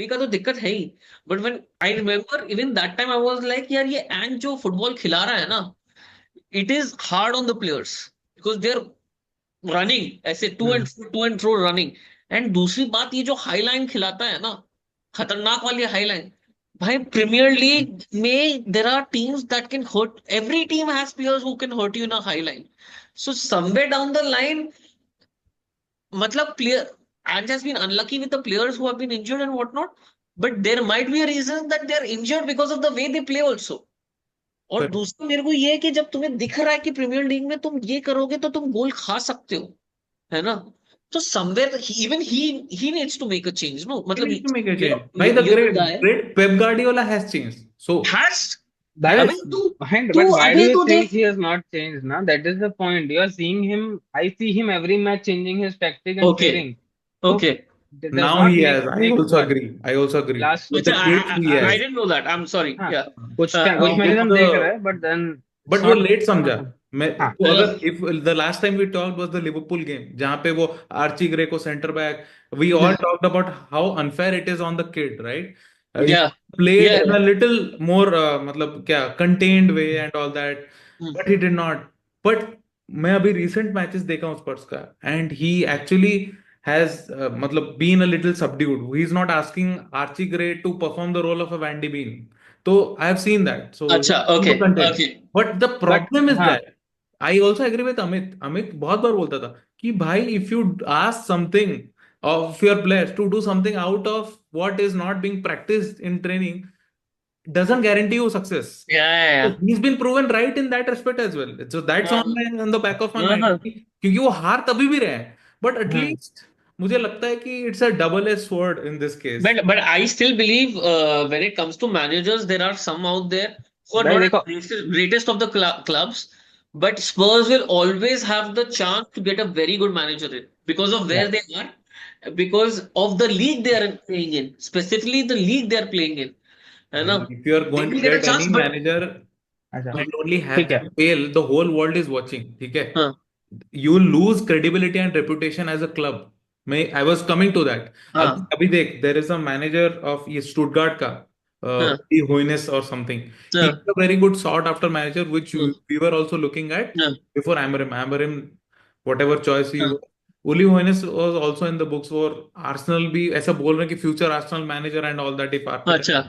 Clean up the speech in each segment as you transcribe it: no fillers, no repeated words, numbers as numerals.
अभी का तो दिक्कत है ही, but when I remember even that time I was like यार ये एंड जो फुटबॉल खिला रहा है ना, it is hard on the players because they are running ऐसे to and fro running. And दूसरी बात ये जो हाई लाइन खिलाता है ना, खतरनाक वाली हाई लाइन, भाई प्रीमियर लीग में there are teams that can hurt, every team has players who can hurt you in a high line. So somewhere down the line, मतलब player and has been unlucky with the players who have been injured and whatnot, but there might be a reason that they are injured because of the way they play also। और Correct. दूसरा मेरे को ये है कि जब तुम्हें दिख रहा है कि प्रीमियर लीग में तुम ये करोगे तो तुम गोल खा सकते हो, है ना? तो somewhere even he needs to make a change, no He मतलब needs to make a change. By the you're a great, guy great Pep Guardiola has changed. So has, That अबे is तू fine, तू but why do अभी you तो think देख। he has not changed now? That is the point. You are seeing him. I see him every match changing his tactic and okay playing. So okay, that does now not he make has. I make also agree. I also agree. last. With अच्छा the kids he I has. Didn't know that, I am sorry, हाँ, या कुछ matches हम With देख रहे the हैं, but then but it's वो not. Late समझा। मैं हाँ, तो अगर if the last time we talked was the Liverpool game जहां पे वो आर्ची ग्रे को centre back, we all talked about how unfair it is on the kid, right? या प्लेड या इन अ लिटिल मोर मतलब क्या contained way and all that, but he did not. But मैं अभी recent matches देखा हूं Spurs का, and he actually has मतलब been a little subdued. He is not asking Archie Gray to perform the role of a Wendy Bean. तो I have seen that, so अच्छा okay content. Okay but the but problem is हाँ, that I also agree with Amit. Amit बहुत बार बोलता था कि भाई if you ask something of your players to do something out of what is not being practiced in training, doesn't guarantee you success. So या he's been proven right in that respect as well. So that's हाँ on the back of my हाँ mind, हाँ। क्योंकि वो हार तभी भी रहे हैं, but at हम्म, least मुझे लगता है कि it's a double edged sword in this case. But I still believe when it comes to managers, there are some out there who are भाई not देखो, the greatest of the clubs, but Spurs will always have the chance to get a very good manager in because of where they are, because of the league they are playing in, specifically the league they are playing in. है भाई, ना? if you are They going to will get a get chance, any but manager अच्छा and only have ठीक है, them fail, the whole world is watching, ठीक है? हाँ You will lose credibility and reputation as a club. मैं I was coming to that. अभी हाँ अभी देख, there is a manager of ये स्टुटगार्ट का, हाँ Uli Hoeneß or something. He हाँ is a very good sought after manager, which we were also looking at हाँ before Amorim. Amorim, whatever choice he हाँ, was. Uli Hoeneß was also in the books for Arsenal भी ऐसा बोल रहे हैं कि future Arsenal manager and all that if Arteta, अच्छा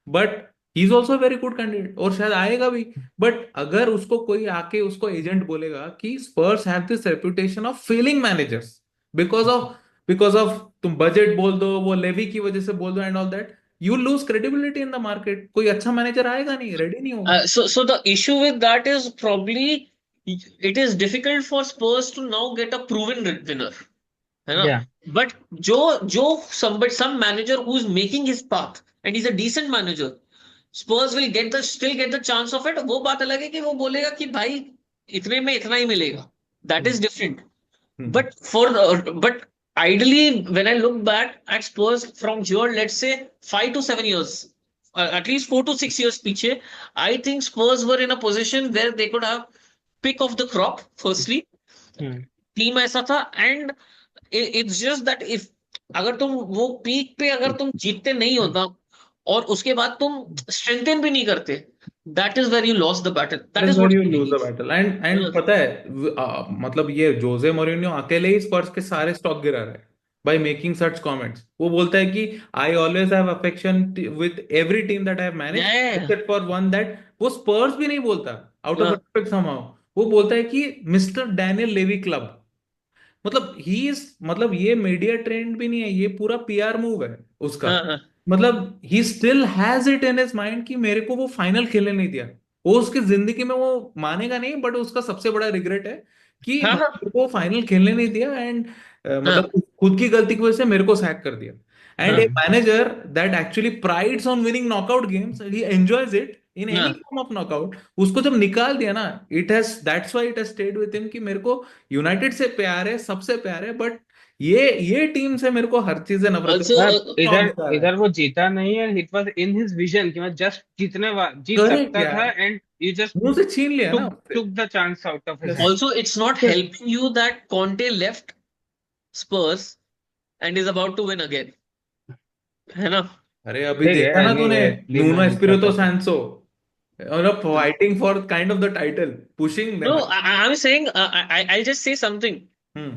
but he is also very good candidate और शायद आएगा भी। बट अगर उसको कोई आके उसको एजेंट बोलेगा कि Spurs have this reputation of failing managers because of तुम बजट बोल दो, वो लेवी की वजह से बोल दो and all that, you lose credibility in the market. कोई अच्छा मैनेजर आएगा नहीं, रेडी नहीं होगा। So the issue with that is probably it is difficult for Spurs to now get a proven winner, है ना? या But जो some manager who is making his path and he's a decent manager, Spurs will still get the chance of it। वो बात अलग है कि वो बोलेगा कि भाई इतने में इतना ही मिलेगा, that is different। Hmm, But ideally, when I look back at Spurs from your, let's say 5 to 7 years, at least 4 to 6 years पीछे, I think Spurs were in a position where they could have pick of the crop. Firstly, hmm, team ऐसा था, and it's just that if अगर तुम वो peak पे अगर तुम जीतते नहीं होता और उसके बाद तुम स्ट्रेंथन भी नहीं करते, that is where you lose the battle, that that's is where what you I lose the believe. battle. And पता है मतलब ये जोसे मोरिन्यो अकेले ही स्पर्स के सारे स्टॉक गिरा रहा है by making such comments. वो बोलता है कि I always have affection with every team that I have managed except for one that, वो स्पर्स भी नहीं बोलता out of respect somehow, वो बोलता है कि मिस्टर डैनियल लेवी क्लब। मतलब ही इज, मतलब ये मीडिया ट्रेंड भी नहीं है, ये पूरा पीआर मूव है उसका। मतलब he still has it in his mind कि मेरे को वो फाइनल खेलने नहीं दिया। वो उसकी जिंदगी में वो मानेगा नहीं, बट उसका सबसे बड़ा रिग्रेट है कि हाँ मेरे को फाइनल खेलने नहीं दिया, एंड हाँ मतलब खुद की गलती की वजह से मेरे को सैक कर दिया। एंड ए हाँ manager that actually prides on winning knockout games, he enjoys it in any हाँ। फॉर्म ऑफ नॉकआउट, उसको जब निकाल दिया ना, it has that's why it has stayed with him कि मेरे को यूनाइटेड से प्यार है, सबसे प्यार है, बट ये टीम से मेरे को हर चीज से नफरत है। Also, मैं Strong इधर बता रहा है। इधर वो जीता नहीं है, it was in his vision कि मैं जस्ट जीत करेक्ट सकता था, यार, एंड यू जस्ट मुंह से छीन लिया ना took उससे। took the chance out of his Yes. hand. also, it's not helping you that Conte left Spurs and is about to win again. है ना? अरे अभी ठीक देखा है, ना तूने, एनीवे लीव नूनो मैन क्या एस्पिरितो कर सकते Santo fighting for kind of the title, pushing them. No, I'm saying, I'll just say something. Hmm.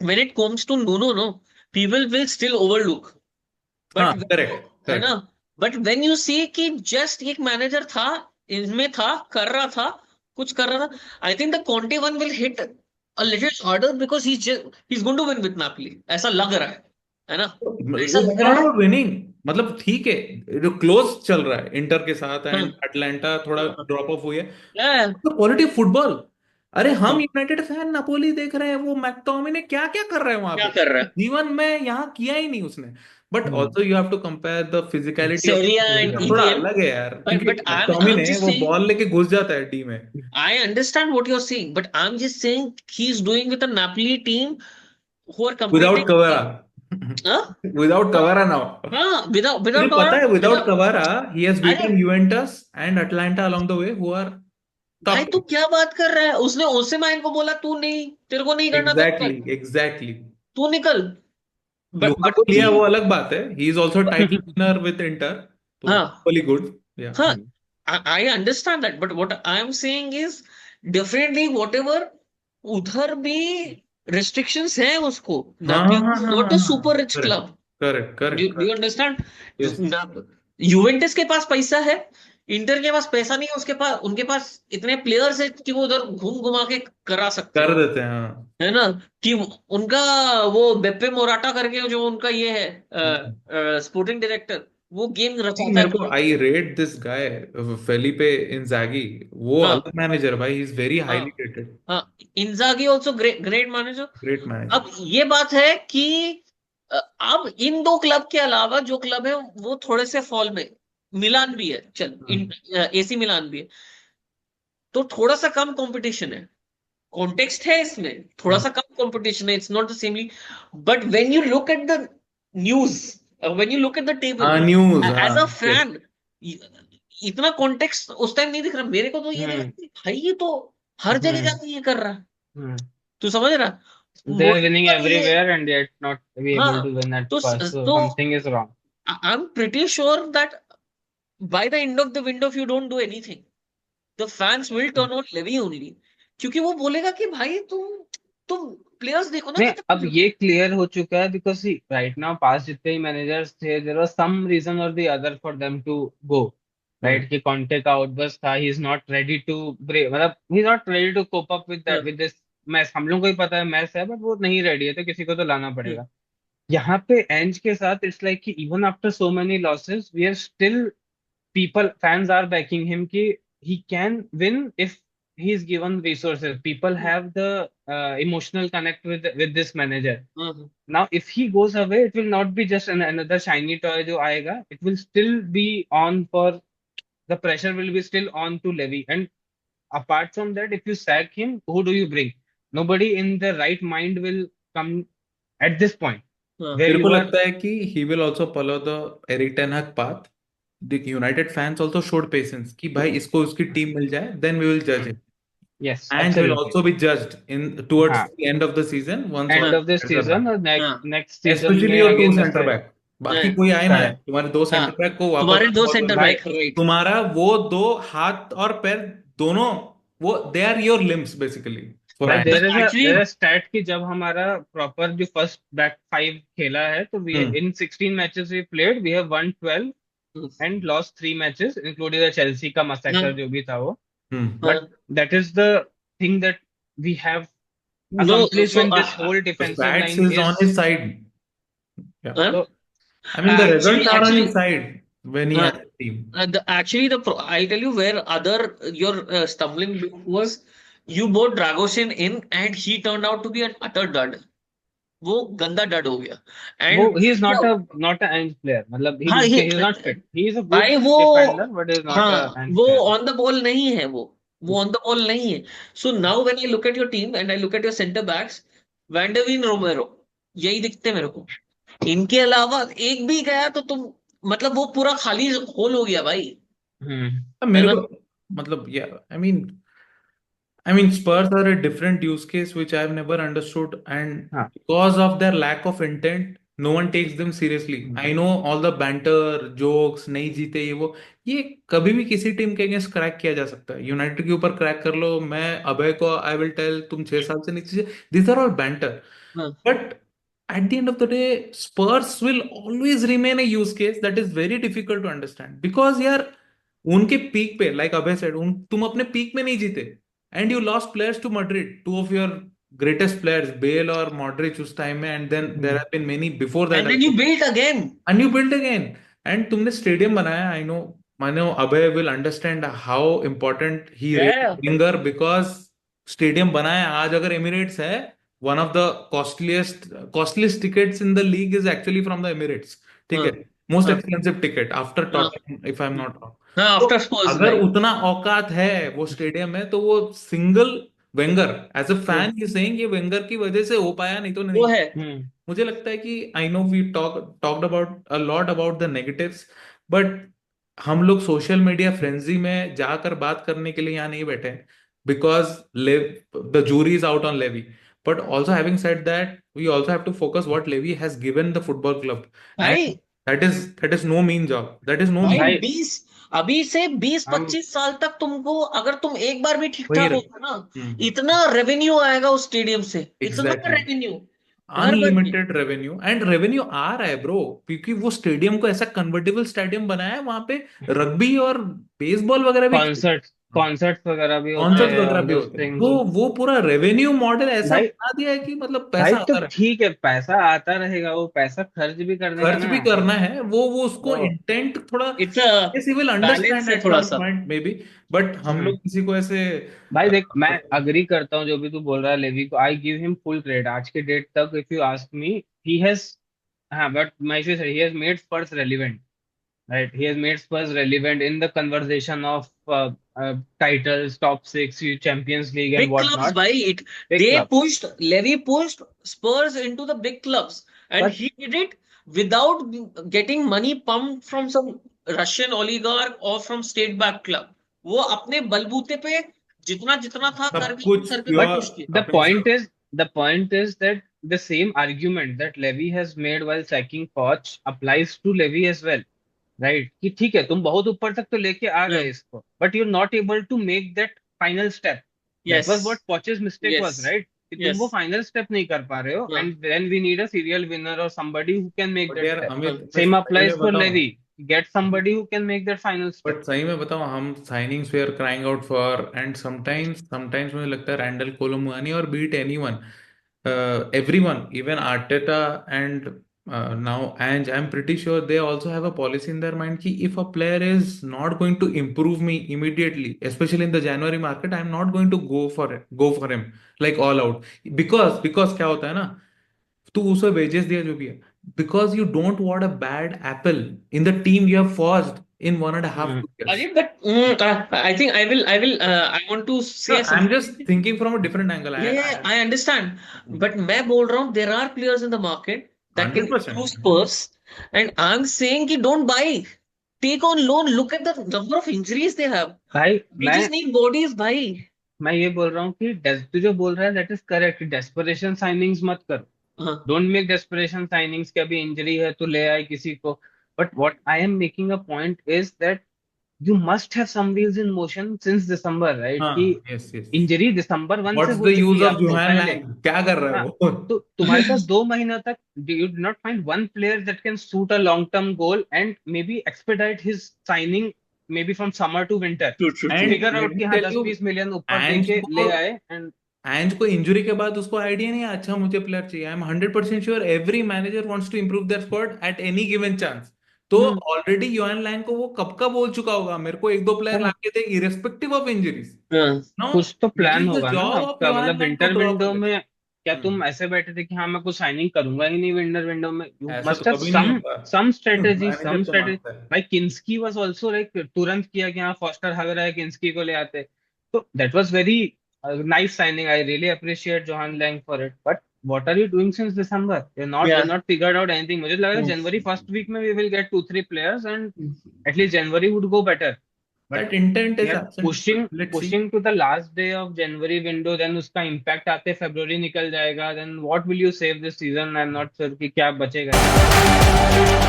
When it comes to Nuno, no, people will still overlook. हाँ, But correct है correct. ना? But when you see कि just एक manager था, इनमें था, कर रहा था, कुछ कर रहा था, I think the Conte one will hit a little harder because he is going to win with Napoli, ऐसा लग रहा है ना? ऐसा इट्स लग नॉट रहा है। About winning. मतलब ठीक है, जो क्लोज चल रहा है इंटर के साथ, हाँ, एंड अटलांटा थोड़ा हाँ, ड्रॉप ऑफ हुई है. yeah, तो क्वालिटी फुटबॉल. अरे हम हाँ, यूनाइटेड फैन नापोली देख रहे हैं, वो मैकटोमिने क्या क्या कर रहे हैं वहां क्या पे, कर रहा जीवन में यहाँ किया ही नहीं उसने. But hmm also you have to compare the है? फिजिकलिटी ऑफ सेरिया एंड थोड़ा ईपीएल। अलग है यार, क्योंकि but I am McTominay just वो सेइंग, बॉल लेके घुस जाता है डी में. I understand what you're saying, but I'm just saying he's doing with a Napoli team who are without competing. Kvara. Huh? Without Kvara now. हाँ, तुझे without पता और है, without without, Kvara he has अरे beaten Juventus and Atalanta along the way, who are भाई top. तू क्या बात कर रहा है? उसने ओसिमैन को बोला तू नहीं, तेरे को नहीं करना तो एग्जैक्टली कर, एग्जैक्टली. तू निकल। बट लुकाकू लिया वो ठीक। अलग बात है, he is also title winner with inter, तो हाँ, इक्वली गुड. या. हाँ, I understand that, but what I am saying is definitely what ever, उधर भी रिस्ट्रिक्शंस हैं उसको। हाँ हाँ हाँ हाँ नॉट अ हाँ. Super rich correct club. Correct do correct you correct. Understand? Yes. Juventus के पास पैसा है, इंटर के पास पैसा नहीं है, उसके पास, उनके पास इतने प्लेयर्स है कि वो उधर घूम घुमा के करा सकते कर हैं, देते हैं हाँ. है ना? कि उनका वो बेप्पे मोराटा करके जो उनका ये है स्पोर्टिंग डायरेक्टर, वो गेम नहीं, रचाता है मेरे को पूरा। आई रेट दिस गाय फेलिपे इंजागी. वो हाँ, अलग मैनेजर भाई, ही इज वेरी हाँ, हाईली रेटेड. हाँ, इंजागी also great great manager. Great manager. अब ये बात है कि अब इन दो क्लब के अलावा जो क्लब है वो थोड़े से फॉल में, मिलान भी है, चल एसी मिलान भी है, तो थोड़ा सा कम कंपटीशन है, कॉन्टेक्स्ट है इसमें, थोड़ा सा कम कंपटीशन है, it's not the seemly. But when you look at the news, when you look at the table हाँ न्यूज, एज हाँ. अ फैन, इतना कॉन्टेक्स्ट उस टाइम नहीं दिख रहा मेरे को, तो ये दिख रहा कि भाई ये तो हर जगह जाके ये कर रहा है, तू समझ रहा? They're winning मोरिन्यो ये, everywhere and yet not be able हाँ, to win at तो first. So तो something is wrong. I am pretty sure that by the end of the window if you don't do anything, the fans will turn on Levy only, क्योंकि वो बोलेगा कि भाई तुम players देखो ना नहीं, अब कितने। ये क्लियर हो चुका है बिकॉज राइट नाउ पास जितने ही मैनेजर्स थे देयर वाज सम रीजन और the other for them to go. Right, कि कॉन्टे का आउटबर्स्ट था, he is not ready to break, मतलब he is not ready to cope up with that, with this match. हम लोगों को ही पता है मैच है, बट वो नहीं रेडी है, तो किसी को तो लाना पड़ेगा. यहाँ पे एंज के साथ इट्स लाइक कि even after so many losses we are still, people fans are backing him ki he can win if he is given resources. People have the emotional connect with this manager. Now if he goes away it will not be just another shiny toy jo aayega, it will still be on for, the pressure will be still on to Levy. And apart from that, if you sack him, who do you bring? Nobody in the right mind will come at this point where मेरे को you are. लगता है कि he will also follow the Eric Ten Hag path. The United fans also showed patience कि भाई इसको उसकी team मिल जाए, then we will judge him. Yes, And he will absolutely. also be judged in towards हाँ, the end of the season once all end of the this players are back. season और next season Especially में your two again the center same. back. बाकी कोई आए ना आए, Correct. तुम्हारे दो हाँ, सेंटर बैक को वापस तुम्हारे दो बॉल सेंटर मिले. भाई बैक, राइट। तुम्हारा वो दो हाथ और पैर दोनों, वो they are your limbs basically for भाई I. There actually, is stat कि जब हमारा प्रॉपर जो फर्स्ट बैक फाइव खेला है तो we hmm in 16 matches we played we have won 12 and lost 3 matches including the Chelsea का मसैकर जो भी था वो. But that is the thing that we have no, accomplished so when this whole The defensive stats line is on is. his side. Yeah. So I mean, the results actually are on his actually side when he has a team. I'll tell you where other your stumbling block was. You bought Dragoshin in and he turned out to be an utter dud. वो गंदा डड हो गया वो and he is क्या, not a end player, मतलब हाँ he is not fit, he is a good भाई वो, defender but is not a हाँ end वो player. ऑन द बॉल नहीं है, वो ऑन द बॉल नहीं है. So now when I look at your team and I look at your centre backs, Van de Ven, Romero, यही दिखते मेरे को. इनके अलावा एक भी गया तो तुम, मतलब वो पूरा खाली होल हो गया भाई, हम्म अब है मेरे ना? को मतलब yeah, I mean Spurs are a different use case which I've never understood, and हाँ because of their lack of intent no one takes them seriously. I know all the banter jokes, नहीं जीते ये कभी भी किसी team के against crack किया जा सकता है. यूनाइटेड के ऊपर क्रैक कर लो, मैं अभय को आई विल टेल तुम 6 साल से नीचे. This are all banter. हाँ But at the end of the day, Spurs will always remain a use case that is very difficult to understand. Because यार उनके पीक पे, like अभय said, तुम अपने पीक में नहीं जीते. And you lost players to Madrid, two of your greatest players, Bale और Modric उस टाइम में, and then there have been many before that and then as you well. built again. And you build again. And तुमने stadium बनाया. I know Abhay will understand how important he rated Yeah. Wenger because stadium बनाया. आज अगर Emirates है, one of the costliest tickets in the league is actually from the Emirates. ठीक है, हाँ most हाँ expensive ticket after हाँ Tottenham if I'm not wrong. हाँ तो आफ्टर स्पर्स अगर राइट. उतना औकात है वो स्टेडियम में, तो वो single Wenger as a fan ये सेइंग ये वेंगर की वजह से हो पाया, नहीं तो वो नहीं. है. मुझे लगता है कि I know we talked about a lot about the negatives, but हम लोग सोशल मीडिया फ्रेंजी में जाकर बात करने के लिए यहाँ नहीं बैठे हैं. Because the jury is out on Levy. But also having said that, we also have to focus what Levy has given the football club. And भाई that is no mean job. That is no भाई mean. भाई 20 अभी से 20 हम 25 साल तक तुमको अगर तुम एक बार भी ठीक वही ठाक रहे. होगा ना, इतना रेवेन्यू आएगा उस स्टेडियम से, इतना एग्जैक्टली. रेवेन्यू हर बार की. अनलिमिटेड रेवेन्यू, एंड रेवेन्यू आ रहा है ब्रो, क्योंकि वो स्टेडियम को ऐसा कन्वर्टेबल स्टेडियम बनाया है, वहां पे रग्बी और बेसबॉल वगैरह भी कॉन्सर्ट कॉन्सर्ट्स वगैरह भी होते कॉन्सर्ट हैं, वगैरह ऑल भी दोस होते हैं. तो थिंग्स. वो पूरा रेवेन्यू मॉडल ऐसा भाई बना दिया है कि मतलब भाई पैसा तो आता रहे. ठीक है, पैसा आता रहेगा, वो पैसा खर्च भी करने का खर्च ना. भी करना है, वो उसको तो इंटेंट थोड़ा it's a will balance understand है एट थोड़ा सम सा. Point may be. बट हम हम्म लोग किसी को ऐसे भाई देख, मैं अग्री करता हूँ जो भी तू बोल रहा है लेवी को. I give him full credit. आज के डेट तक if you ask me, he has, हाँ, but my issue is he has made Spurs relevant. Right, he has made Spurs relevant in the conversation of titles, top six, Champions League, and Big clubs, whatnot. bhai. Big club, Levy pushed Spurs into the big clubs, and but he did it without getting money pumped from some Russian oligarch or from state backed club. वो अपने बलबूते पे जितना जितना था सब कुछ करके but पुश प्योर किया. the अपने point हिसाब is the point is that the same argument that Levy has made while sacking Poch applies to Levy as well. Right, कि ठीक है तुम बहुत ऊपर तक तो लेके आ गए इसको, but you not able to make that final step. That was what Yes, Poch's mistake was, yes, right, कि तुम वो yes. फाइनल स्टेप नहीं कर पा रहे हो. हाँ and then we need a serial winner और somebody who can make but that यार स्टेप. हाँ. अमित, मैं सेम सही अप्लाइज में फॉर बताऊं, Levy. Get somebody who can make that final step. But सही में बताऊं, हम signings we are crying out for, and sometimes मुझे लगता है रैंडल कोलोमुआनी और beat anyone, everyone, even Arteta and now Ange, I'm pretty sure they also have a policy in their mind कि if a player is not going to improve me immediately, especially in the January market, I'm not going to go for him like all out. Because क्या होता है ना, तू उसे wages दिया जो भी है, because you don't want a bad apple in the team you have forged in 1.5 years. Ajay, but I think I want to No, say I'm something. just thinking from a different angle. Yeah, I understand. But मैं बोल रहा हूँ there are players in the market that can improve 100%. Spurs, and I'm saying कि don't buy. Take on loan. Look at the number of injuries they have. भाई We just need bodies, भाई. मैं ये बोल रहा हूँ कि तू जो बोल रहा है that is correct. Desperation signings मत करो. हाँ डोंट मेक डेस्परेशन साइनिंग्स कि अभी इंजरी है तो ले आए किसी को. But what I am making a point is that you must have some wheels in motion since December, right? कि हाँ, yes, yes. इंजरी दिसंबर 1 से What's हो the चुकी use है of आपको Johan पहले. Lang? क्या कर रहा है हाँ, वो? तो तुम्हारे पास 2 महीना तक you did not find one player that can suit a long term goal and maybe expedite his signing maybe from summer to winter. true, true, To true. And figure let out me कि हाँ tell you, 10-20 million ऊपर दे एंज के को ले आए. And एंज को injury के बाद उसको आइडिया नहीं है, अच्छा मुझे प्लेयर चाहिए. I am 100% sure every manager wants to improve their squad at any given chance. तो ऑलरेडी योहान लैंग को वो कब का बोल चुका होगा, मेरे को एक दो प्लेयर लाके दे इरेस्पेक्टिव ऑफ इंजरीज. हाँ नो, कुछ तो इट प्लान इज द होगा ना जॉब ऑफ आपका, योहान मतलब Lange to winter drop a window में. क्या प्लेयर. तुम ऐसे बैठे थे कि हाँ मैं कुछ साइनिंग करूंगा ही नहीं विंटर विंडो में? यू ऐसा मस्ट तो हैव कभी नहीं होता. सम स्ट्रेटेजी, मैनेजर सम तो स्ट्रेटेजी. मांगता है. भाई किंस्की वाज आल्सो लाइक तुरंत किया कि हाँ फॉस्टर हग रहा है, किंस्की को ले आते. तो that was very nice signing. I really appreciate Johan Lange for it. But what are you doing since December? You yeah. Not figured out anything. मुझे लग रहा है Hmm. जनवरी फर्स्ट वीक में we will get 2-3 players and at least January would go better. बट That intent we is are absent. pushing Let's see. pushing to the last day of January window, then उसका impact आते फरवरी निकल जाएगा, then what will you save this season? I'm not sure कि क्या बचेगा.